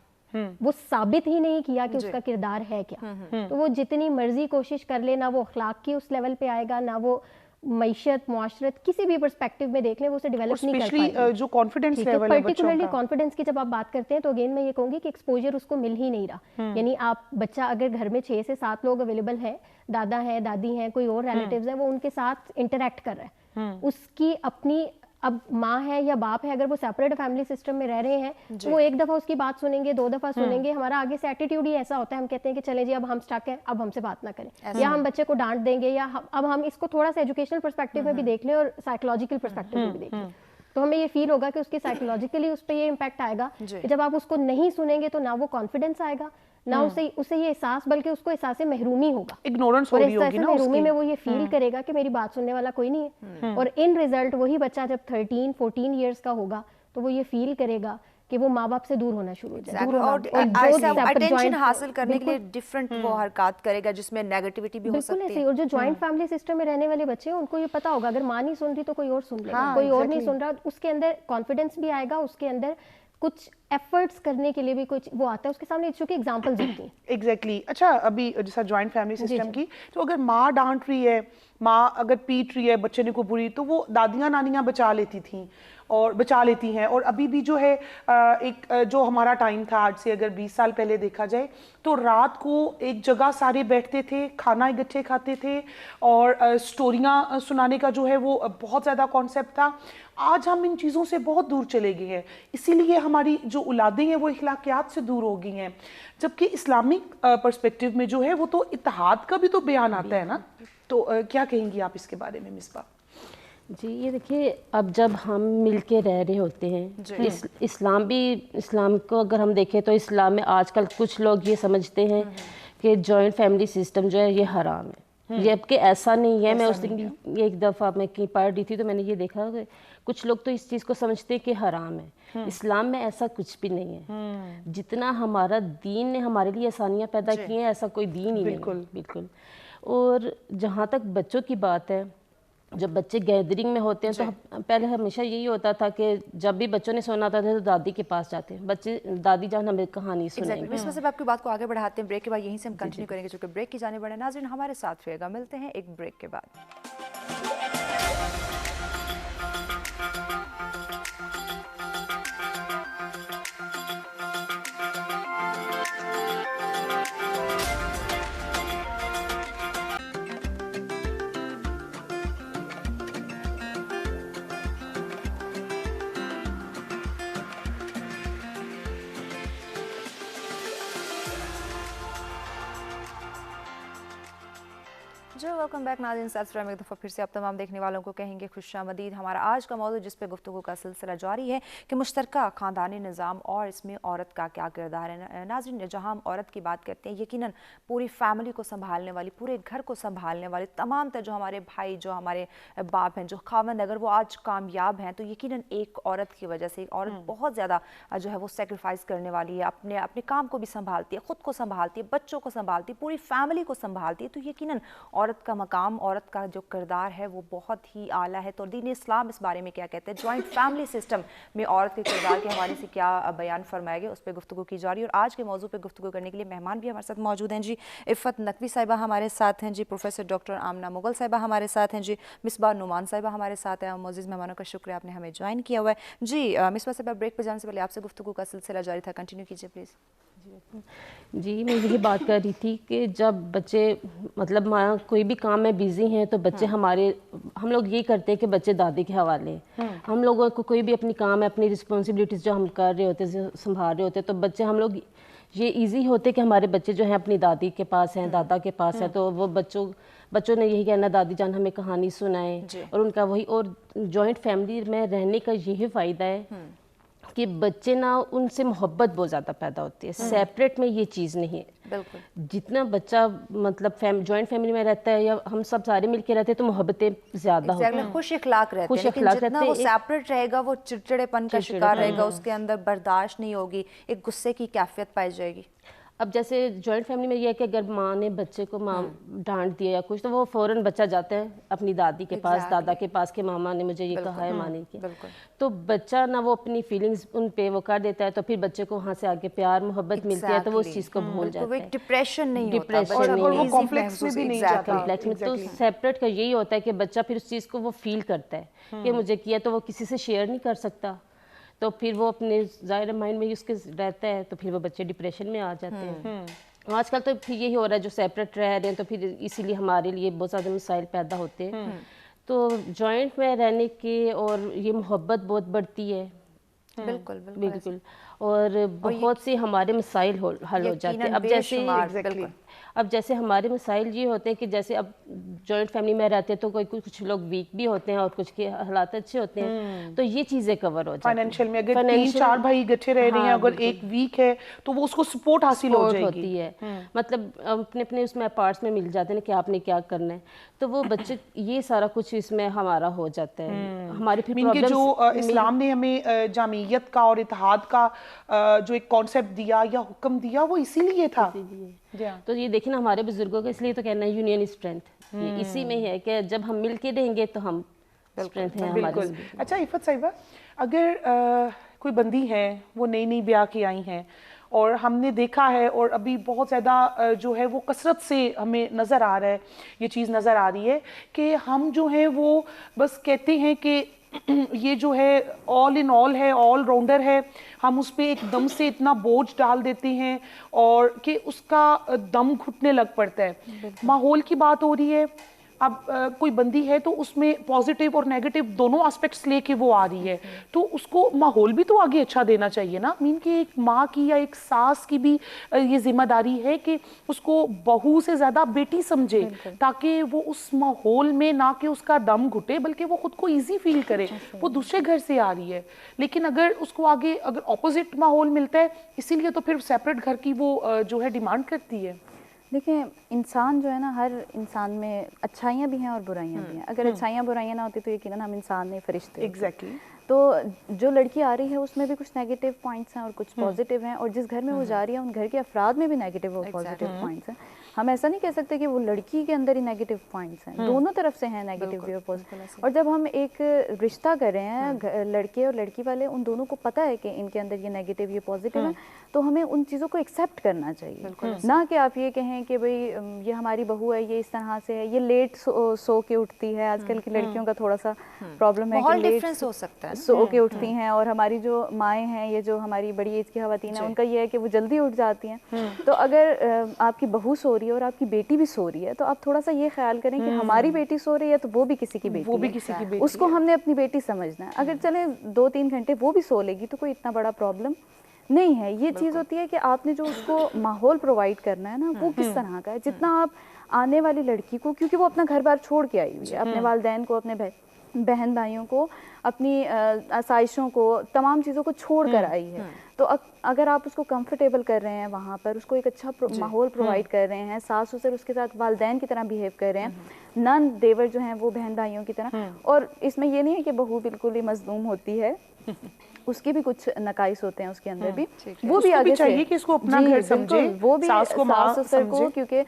وہ ثابت ہی نہیں کیا کہ اس کا کردار ہے کیا، تو وہ جتنی مرضی کوشش کر لے، نہ وہ اخلاق کی اس لیول پہ آئے گا، نہ وہ معیشت معاشرت کسی بھی پرسپیکٹیو میں دیکھ لیں وہ اسے ڈیولپ نہیں کر پائے گا. جو کانفیڈنس لیول ہے پرٹیکولرلی کانفیڈنس کی جب آپ بات کرتے ہیں تو اگین میں یہ کہوں گی کہ ایکسپوجر اس کو مل ہی نہیں رہا. یعنی آپ بچہ اگر گھر میں 6 سے 7 لوگ اویلیبل ہیں، دادا ہیں، دادی ہیں، کوئی اور ریلیٹیوز ہیں، وہ ان کے ساتھ انٹریکٹ کر رہا ہے، اس کی اپنی اب ماں ہے یا باپ ہے، اگر وہ سیپریٹ فیملی سسٹم میں رہ رہے ہیں تو وہ ایک دفعہ اس کی بات سنیں گے، 2 دفعہ سنیں گے. ہمارا آگے سے ایٹیٹیوڈ ہی ایسا ہوتا ہے، ہم کہتے ہیں کہ چلے جی اب ہم سٹک ہیں، اب ہم سے بات نہ کریں، یا ہم بچے کو ڈانٹ دیں گے، یا اب ہم اس کو تھوڑا سا ایجوکیشنل پرسپیکٹیو میں بھی دیکھ لیں اور سائیکولوجیکل پرسپیکٹیو میں بھی دیکھ لیں تو ہمیں یہ فیل ہوگا کہ اس کی سائیکولوجیکلی اس پہ یہ امپیکٹ آئے گا کہ جب آپ اس کو نہیں سنیں گے تو نہ وہ کانفیڈنس آئے گا، نہ اسے یہ احساس، بلکہ اس کو احساس محرومی ہوگا، اگنورنس ہو رہی ہوگی نا. محرومی میں وہ یہ فیل کرے گا کہ میری بات سننے والا کوئی نہیں ہے. اور ان ریزلٹ وہی بچہ جب 13-14 ایئرس کا ہوگا تو وہ یہ فیل کرے گا کہ وہ ماں باپ سے دور ہونا شروع ہو جائے Exactly. اور اٹینشن حاصل کرنے کے لیے ڈفرینٹ وہ حرکات کرے گا جس میں نیگیٹیوٹی بھی ہو بالکل سکتی ایسے ہے. ہی. اور جو جوائنٹ فیملی سسٹم میں رہنے والے بچے ہیں ان کو یہ پتا ہوگا اگر ماں نہیں سن رہی تو کوئی اور سن لے گا, کوئی اور نہیں سن رہا, اس کے اندر کانفیڈنس بھی آئے گا, اس کے اندر کچھ ایفرٹس کرنے کے لیے بھی کچھ وہ آتا ہے اس کے سامنے, چونکہ ایگزامپلز ہوتی ہیں. ایگزیکٹلی. اچھا ابھی جیسا جوائنٹ فیملی سسٹم کی, تو اگر ماں ڈانٹ رہی ہے, ماں اگر پیٹ رہی ہے بچے نے کو بری, تو وہ دادیاں نانیاں بچا لیتی تھیں اور بچا لیتی ہیں. اور ابھی بھی جو ہے ایک جو ہمارا ٹائم تھا آج سے اگر 20 سال پہلے دیکھا جائے, تو رات کو ایک جگہ سارے بیٹھتے تھے, کھانا اکٹھے کھاتے تھے, اور سٹوریاں سنانے کا جو ہے وہ بہت زیادہ کانسیپٹ تھا. آج ہم ان چیزوں سے بہت دور چلے گئے ہیں, اسی لیے ہماری جو اولادیں ہیں وہ اخلاقیات سے دور ہو گئی ہیں. جبکہ اسلامک پرسپیکٹیو میں جو ہے وہ تو اتحاد کا بھی تو بیان آتا ہے نا. تو کیا کہیں گی آپ اس کے بارے میں مصباح؟ جی یہ دیکھیے, اب جب ہم مل کے رہ رہے ہوتے ہیں, اسلام کو اگر ہم دیکھیں تو اسلام میں آج کل کچھ لوگ یہ سمجھتے ہیں کہ جوائنٹ فیملی سسٹم جو ہے یہ حرام ہے, جبکہ ایسا نہیں ہے. میں اس دن ایک دفعہ میں کہیں پڑھ رہی تھی تو میں نے یہ دیکھا کہ کچھ لوگ تو اس چیز کو سمجھتے ہیں کہ حرام ہے. اسلام میں ایسا کچھ بھی نہیں ہے. جتنا ہمارا دین نے ہمارے لیے آسانیاں پیدا کی ہیں ایسا کوئی دین ہی نہیں ہے. بالکل. اور جہاں تک بچوں کی بات ہے, جب بچے گیدرنگ میں ہوتے ہیں تو پہلے ہمیشہ یہی ہوتا تھا کہ جب بھی بچوں نے سونا تھا تو دادی کے پاس جاتے ہیں, بچے دادی جان ہمیں کہانی سنائیں گے. اس میں سے آپ کی بات کو آگے بڑھاتے ہیں, بریک کے بعد یہیں سے ہم کنٹینیو کریں گے چونکہ بریک کی جانے بڑھے. ناظرین ہمارے ساتھ رہے گا, ملتے ہیں ایک بریک کے بعد. جو ویلکم بیک ناظرین, ساتھ میں ایک دفعہ پھر سے آپ تمام دیکھنے والوں کو کہیں گے خوش آمدید. ہمارا آج کا موضوع جس پہ گفتگو کا سلسلہ جاری ہے کہ مشترکہ خاندانی نظام اور اس میں عورت کا کیا کردار ہے. ناظرین جہاں ہم عورت کی بات کرتے ہیں, یقیناً پوری فیملی کو سنبھالنے والی, پورے گھر کو سنبھالنے والی, تمام تر جو ہمارے بھائی, جو ہمارے باپ ہیں, جو خاوند, اگر وہ آج کامیاب ہیں تو یقیناً ایک عورت کی وجہ سے. ایک عورت بہت زیادہ جو ہے وہ سیکریفائز کرنے والی ہے, اپنے کام کو بھی سنبھالتی ہے, خود کو سنبھالتی ہے, بچوں کو سنبھالتی ہے, پوری فیملی کو سنبھالتی ہے. تو یقیناً عورت کا مقام, عورت کا جو کردار ہے وہ بہت ہی اعلیٰ ہے. تو دین اسلام اس بارے میں کیا کہتے ہیں, جوائنٹ فیملی سسٹم میں عورت کے کردار کے حوالے سے کیا بیان فرمایا گیا, اس پہ گفتگو کی جا رہی ہے. اور آج کے موضوع پہ گفتگو کرنے کے لیے مہمان بھی ہمارے ساتھ موجود ہیں. جی عفت نقوی صاحبہ ہمارے ساتھ ہیں, جی پروفیسر ڈاکٹر آمنہ مغل صاحبہ ہمارے ساتھ ہیں, جی مصباح نعمان صاحبہ ہمارے ساتھ ہیں. معزز مہمانوں کا شکریہ آپ نے ہمیں جوائن کیا ہوا ہے. جی مصباح صاحبہ, بریک پہ جانے سے پہلے آپ سے گفتگو کا سلسلہ جاری تھا, کنٹینیو کیجیے پلیز. جی میں یہی بات کر رہی تھی کہ جب بچے مطلب کوئی بھی کام میں بیزی ہیں تو بچے ہم لوگ یہی کرتے ہیں کہ بچے دادی کے حوالے ہیں. ہم لوگوں کو کوئی بھی اپنی کام ہے, اپنی رسپانسبلٹیز جو ہم کر رہے ہوتے ہیں, سنبھال رہے ہوتے ہیں, تو بچے ہم لوگ یہ ایزی ہوتے کہ ہمارے بچے جو ہیں اپنی دادی کے پاس ہیں, دادا کے پاس ہیں, تو وہ بچوں نے یہی کہنا دادی جان ہمیں کہانی سنائیں. اور ان کا وہی, اور جوائنٹ فیملی میں رہنے کا یہی فائدہ ہے کہ بچے نا ان سے محبت بہت زیادہ پیدا ہوتی ہے. سیپریٹ میں یہ چیز نہیں ہے. بالکل. جتنا بچہ مطلب جوائنٹ فیملی میں رہتا ہے یا ہم سب سارے مل کے رہتے ہیں تو محبتیں زیادہ ہوتی ہیں, خوش اخلاق رہتے ہیں. لیکن جتنا وہ سیپریٹ رہے گا وہ چڑچڑے پن کا شکار رہے گا, اس کے اندر برداشت نہیں ہوگی, ایک غصے کی کیفیت پائی جائے گی. اب جیسے جوائنٹ فیملی میں یہ ہے کہ اگر ماں نے بچے کو ڈانٹ دیا یا کچھ تو وہ فوراً بچہ جاتا ہے اپنی دادی کے پاس, دادا کے پاس کہ ماما نے مجھے یہ کہا ہے, ماں نے کیا. تو بچہ نہ وہ اپنی فیلنگز ان پہ وہ کر دیتا ہے, تو پھر بچے کو وہاں سے آگے پیار محبت ملتی ہے تو وہ اس چیز کو بھول جاتا ہے. ڈپریشن نہیں ہوتا, اور وہ کمپلیکس میں بھی نہیں جاتا. تو سیپریٹ کا یہی ہوتا ہے کہ بچہ پھر اس چیز کو وہ فیل کرتا ہے کہ مجھے کیا, تو وہ کسی سے شیئر نہیں کر سکتا, تو پھر وہ اپنے ظاہر مائنڈ میں اس کے رہتا ہے, تو پھر وہ بچے ڈپریشن میں آ جاتے ہیں. آج کل تو پھر یہی ہو رہا ہے جو سیپریٹ رہ رہے ہیں, تو پھر اسی لیے ہمارے لیے بہت زیادہ مسائل پیدا ہوتے ہیں. تو جوائنٹ میں رہنے کی اور یہ محبت بہت بڑھتی ہے. بالکل بالکل. اور بہت سی ہمارے مسائل حل ہو جاتے ہیں. اب جیسے ہمارے مسائل یہ ہوتے ہیں کہ جیسے اب جوائنٹ فیملی میں رہتے ہیں تو کوئی کچھ لوگ ویک بھی ہوتے ہیں اور کچھ کے حالات اچھے ہوتے ہیں، تو یہ چیزیں کور ہو جاتی ہیں. فائنینشیل میں اگر 3-4 بھائی اکٹھے رہ رہے ہیں، اگر ایک ویک ہے تو وہ اس کو سپورٹ حاصل ہو جائے گی ہوتی ہے. مطلب اپنے اپنے اس میں پارٹس میں مل جاتے ہیں کہ آپ نے کیا کرنا ہے، تو وہ بچے یہ سارا کچھ اس میں ہمارا ہو جاتا ہے. ہماری پھر مین کے جو اسلام نے ہمیں جامعیت کا اور اتحاد کا جو ایک کانسیپٹ دیا یا حکم دیا وہ اسی لیے تھا. تو یہ دیکھیں نا ہمارے بزرگوں کا اس لیے تو کہنا ہے یونین اسٹرینتھ، اسی میں ہے کہ جب ہم مل کے رہیں گے تو ہم اسٹرینتھ ہے ہماری. بالکل. اچھا عفت صاحبہ، اگر کوئی بندی ہے وہ نئی نئی بیاہ کی آئی ہیں اور ہم نے دیکھا ہے اور ابھی بہت زیادہ جو ہے وہ کثرت سے ہمیں نظر آ رہا ہے، یہ چیز نظر آ رہی ہے کہ ہم جو ہیں وہ بس کہتے ہیں کہ یہ جو ہے آل ان آل ہے، آل راؤنڈر ہے، ہم اس پہ ایک دم سے اتنا بوجھ ڈال دیتے ہیں اور کہ اس کا دم گھٹنے لگ پڑتا ہے. ماحول کی بات ہو رہی ہے، اب کوئی بندی ہے تو اس میں پازیٹیو اور نیگیٹو دونوں اسپیکٹس لے کے وہ آ رہی ہے، تو اس کو ماحول بھی تو آگے اچھا دینا چاہیے نا. مین کہ ایک ماں کی یا ایک ساس کی بھی یہ ذمہ داری ہے کہ اس کو بہو سے زیادہ بیٹی سمجھے، تاکہ وہ اس ماحول میں نہ کہ اس کا دم گھٹے بلکہ وہ خود کو ایزی فیل کرے. وہ دوسرے گھر سے آ رہی ہے، لیکن اگر اس کو آگے اگر اپوزٹ ماحول ملتا ہے، اسی لیے تو پھر سیپریٹ گھر کی وہ جو ہے ڈیمانڈ کرتی ہے. دیکھیں انسان جو ہے نا، ہر انسان میں اچھائیاں بھی ہیں اور برائیاں بھی ہیں. اگر اچھائیاں برائیاں نہ ہوتی تو یقیناً ہم انسان نہیں فرشتے. ایگزیکٹلی. تو جو لڑکی آ رہی ہے اس میں بھی کچھ نیگیٹو پوائنٹس ہیں اور کچھ پازیٹیو ہیں، اور جس گھر میں وہ جا رہی ہے ان گھر کے افراد میں بھی نیگیٹو اور پازیٹیو پوائنٹس ہیں. ہم ایسا نہیں کہہ سکتے کہ وہ لڑکی کے اندر ہی نیگیٹو پوائنٹس ہیں، دونوں طرف سے ہیں نیگیٹو بھی اور پازیٹیو. اور جب ہم ایک رشتہ کر رہے ہیں، لڑکے اور لڑکی والے ان دونوں کو پتہ ہے کہ ان کے اندر یہ نیگیٹو یہ پازیٹیو ہے، تو ہمیں ان چیزوں کو ایکسیپٹ کرنا چاہیے. نہ کہ آپ یہ کہیں کہ بھئی یہ ہماری بہو ہے، یہ اس طرح سے ہے، یہ لیٹ سو کے اٹھتی ہے. آج کل کی لڑکیوں کا تھوڑا سا پرابلم ہے کہ لیٹ ہو سکتا ہے سو کے اٹھتی ہیں، اور ہماری جو مائیں ہیں، یہ جو ہماری بڑی ایج کی خواتین ہیں، ان کا یہ ہے کہ وہ جلدی اٹھ جاتی ہیں. تو اگر آپ کی بہو سو رہی ہے اور آپ کی بیٹی بھی سو رہی ہے تو آپ تھوڑا سا یہ خیال کریں کہ ہماری بیٹی سو رہی ہے تو وہ بھی کسی کی بیٹی ہے، اس کو ہم نے اپنی بیٹی سمجھنا ہے. اگر چلے 2-3 گھنٹے وہ بھی سو لے گی تو کوئی اتنا بڑا پرابلم نہیں ہے. یہ چیز ہوتی ہے کہ آپ نے جو اس کو ماحول پرووائڈ کرنا ہے نا، وہ کس طرح کا ہے. جتنا آپ آنے والی لڑکی کو، کیونکہ وہ اپنا گھر بار چھوڑ کے آئی ہوئی ہے، اپنے والدین کو، اپنے بہن بھائیوں کو، اپنی آسائشوں کو، تمام چیزوں کو چھوڑ کر آئی ہے. تو اگر آپ اس کو کمفرٹیبل کر رہے ہیں وہاں پر، اس کو ایک اچھا ماحول پرووائڈ کر رہے ہیں، ساس سسر اس کے ساتھ والدین کی طرح بیہیو کر رہے ہیں، نن دیور جو ہیں وہ بہن بھائیوں کی طرح. اور اس میں یہ نہیں ہے کہ بہو بالکل ہی مظلوم ہوتی ہے، اس کے بھی کچھ نقائص ہوتے ہیں اس کے اندر بھی، وہ بھی آگے چاہیے کہ اس کو اپنا گھر سمجھے، وہ بھی ساس سسر کو. کیونکہ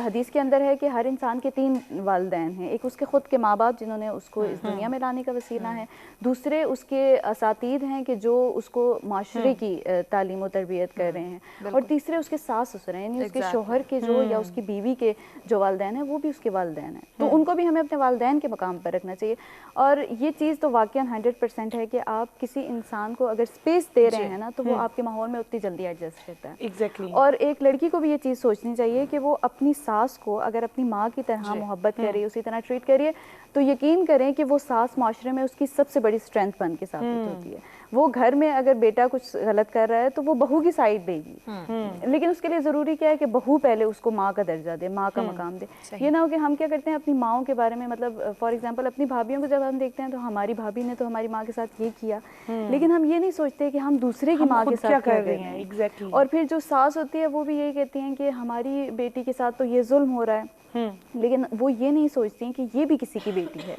حدیث کے اندر ہے کہ ہر انسان کے 3 والدین ہیں. ایک اس کے خود کے ماں باپ جنہوں نے اس کو اس دنیا میں لانے کا وسیلہ ہے، دوسرے اس کے اساتید ہیں کہ جو اس کو معاشرے کی تعلیم و تربیت کر رہے ہیں، اور تیسرے اس کے ساس سسر ہیں، یعنی اس کے شوہر کے جو یا اس کی بیوی کے جو والدین ہیں وہ بھی اس کے والدین ہیں. تو ان کو بھی ہمیں اپنے والدین کے مقام پر رکھنا چاہیے. اور یہ چیز تو واقعاً 100% ہے کہ آپ کسی انسان کو اگر اسپیس دے رہے ہیں نا تو وہ آپ کے ماحول میں اتنی جلدی ایڈجسٹ کرتا ہے. ایگزیکٹلی. اور ایک لڑکی کو بھی یہ چیز سوچنی چاہیے کہ وہ اپنی ساس کو اگر اپنی ماں کی طرح محبت کرے، اسی طرح ٹریٹ کریے، تو یقین کریں کہ وہ ساس معاشرے میں اس کی سب سے بڑی اسٹرینتھ بن کے ثابت ہوتی ہے. وہ گھر میں اگر بیٹا کچھ غلط کر رہا ہے تو وہ بہو کی سائڈ دے گی، لیکن اس کے لیے ضروری کیا ہے کہ بہو پہلے اس کو ماں کا درجہ دے، ماں کا مقام دے. یہ نہ ہو کہ ہم کیا کرتے ہیں اپنی ماؤں کے بارے میں، مطلب فار ایگزامپل اپنی بھابھیوں کو جب ہم دیکھتے ہیں تو ہماری بھابھی نے تو ہماری ماں کے ساتھ یہ کیا، لیکن ہم یہ نہیں سوچتے کہ ہم دوسرے کی ماں کے ساتھ کیا کر رہے ہیں. اور پھر جو ساس ہوتی ہے وہ بھی یہی کہتی ہیں کہ ہماری بیٹی کے ساتھ تو یہ ظلم ہو رہا ہے، لیکن وہ یہ نہیں سوچتی ہیں کہ یہ بھی کسی کی بیٹی ہے.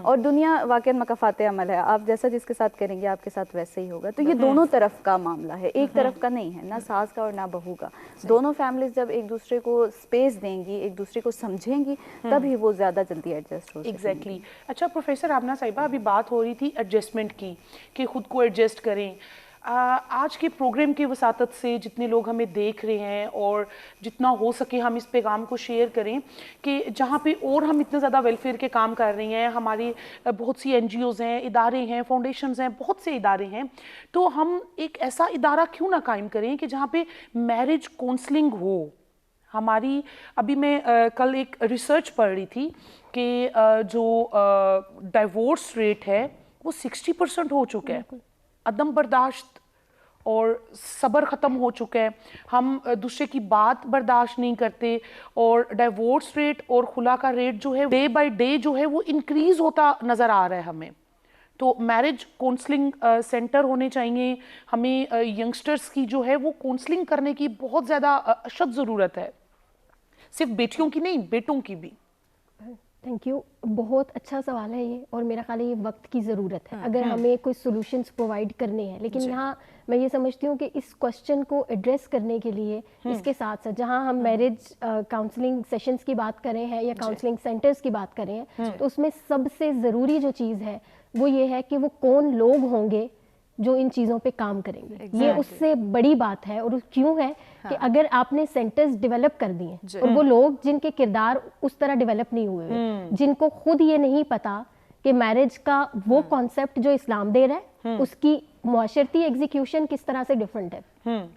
اور دنیا واقعا مکافات عمل ہے، آپ جیسا جس کے ساتھ کریں گے آپ کے ساتھ ویسے ہی ہوگا. تو یہ دونوں طرف کا معاملہ ہے، ایک طرف کا نہیں ہے، نہ ساس کا اور نہ بہو کا. دونوں فیملیز جب ایک دوسرے کو اسپیس دیں گی، ایک دوسرے کو سمجھیں گی، تب ہی وہ زیادہ جلدی ایڈجسٹ ہو سکیں گی. ایگزیکٹلی. اچھا پروفیسر آمنہ صاحبہ، ابھی بات ہو رہی تھی ایڈجسٹمنٹ کی کہ خود کو ایڈجسٹ کریں. آج کے پروگرام کی وساطت سے جتنے لوگ ہمیں دیکھ رہے ہیں اور جتنا ہو سکے ہم اس پیغام کو شیئر کریں کہ جہاں پہ اور ہم اتنے زیادہ ویلفیئر کے کام کر رہے ہیں، ہماری بہت سی NGOs ہیں، ادارے ہیں، فاؤنڈیشنز ہیں، بہت سے ادارے ہیں، تو ہم ایک ایسا ادارہ کیوں نہ قائم کریں کہ جہاں پہ میرج کونسلنگ ہو. ہماری ابھی میں کل ایک ریسرچ پڑھ رہی تھی کہ جو ڈائیورس ریٹ ہے وہ 60% ہو چکا ہے. عدم برداشت اور صبر ختم ہو چکا ہے, ہم دوسرے کی بات برداشت نہیں کرتے, اور ڈائیورس ریٹ اور خلا کا ریٹ جو ہے ڈے بائی ڈے جو ہے وہ انکریز ہوتا نظر آ رہا ہے ہمیں. تو میرج کونسلنگ سینٹر ہونے چاہیے, ہمیں ینگسٹرز کی جو ہے وہ کونسلنگ کرنے کی بہت زیادہ اشد ضرورت ہے, صرف بیٹیوں کی نہیں بیٹوں کی بھی. تھینک یو, بہت اچھا سوال ہے یہ, اور میرا خیال ہے یہ وقت کی ضرورت ہے اگر ہمیں کوئی سولوشنز پرووائڈ کرنے ہیں. لیکن یہاں میں یہ سمجھتی ہوں کہ اس کوشچن کو ایڈریس کرنے کے لیے اس کے ساتھ ساتھ جہاں ہم میرج کاؤنسلنگ سیشنز کی بات کریں ہیں یا کاؤنسلنگ سینٹرز کی بات کریں ہیں, تو اس میں سب سے ضروری جو چیز ہے وہ یہ ہے کہ وہ کون لوگ ہوں گے جو ان چیزوں پہ کام کریں گے. یہ اس سے بڑی بات ہے, اور کیوں ہے کہ اگر آپ نے سینٹرز ڈیولپ کر دیے اور وہ لوگ جن کے کردار اس طرح ڈیولپ نہیں ہوئے ہوئے, جن کو خود یہ نہیں پتا کہ میرج کا وہ کانسیپٹ جو اسلام دے رہا ہے اس کی معاشرتی ایگزیکیوشن کس طرح سے ڈیفرنٹ ہے.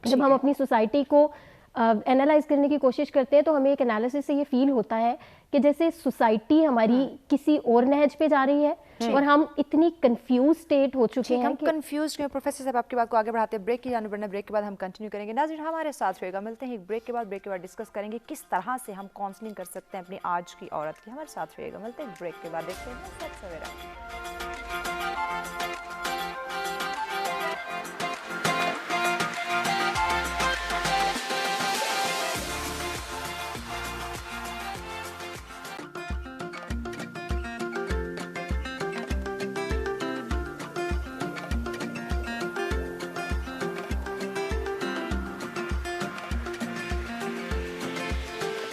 جب ہم اپنی سوسائٹی کو اینالائز کرنے کی کوشش کرتے ہیں تو ہمیں ایک انالیسس سے یہ فیل ہوتا ہے کہ جیسے سوسائٹی ہماری کسی اور نہج پہ جا رہی ہے اور ہم اتنی کنفیوز اسٹیٹ ہو چکے ہیں. ہم کنفیوز ہیں. پروفیسر صاحب آپ کی بات کو آگے بڑھاتے ہیں, بریک کی جانب بڑھنا, بریک کے بعد ہم کنٹینیو کریں گے. ناظرین ہمارے ساتھ رہے گا, ملتے ہیں ایک بریک کے بعد ڈسکس کریں گے کس طرح سے ہم کاؤنسلنگ کر سکتے ہیں اپنی آج کی عورت کی. ہمارے ساتھ رہے گا, ملتے ہیں ایک بریک کے بعد, دیکھتے ہیں سویرا.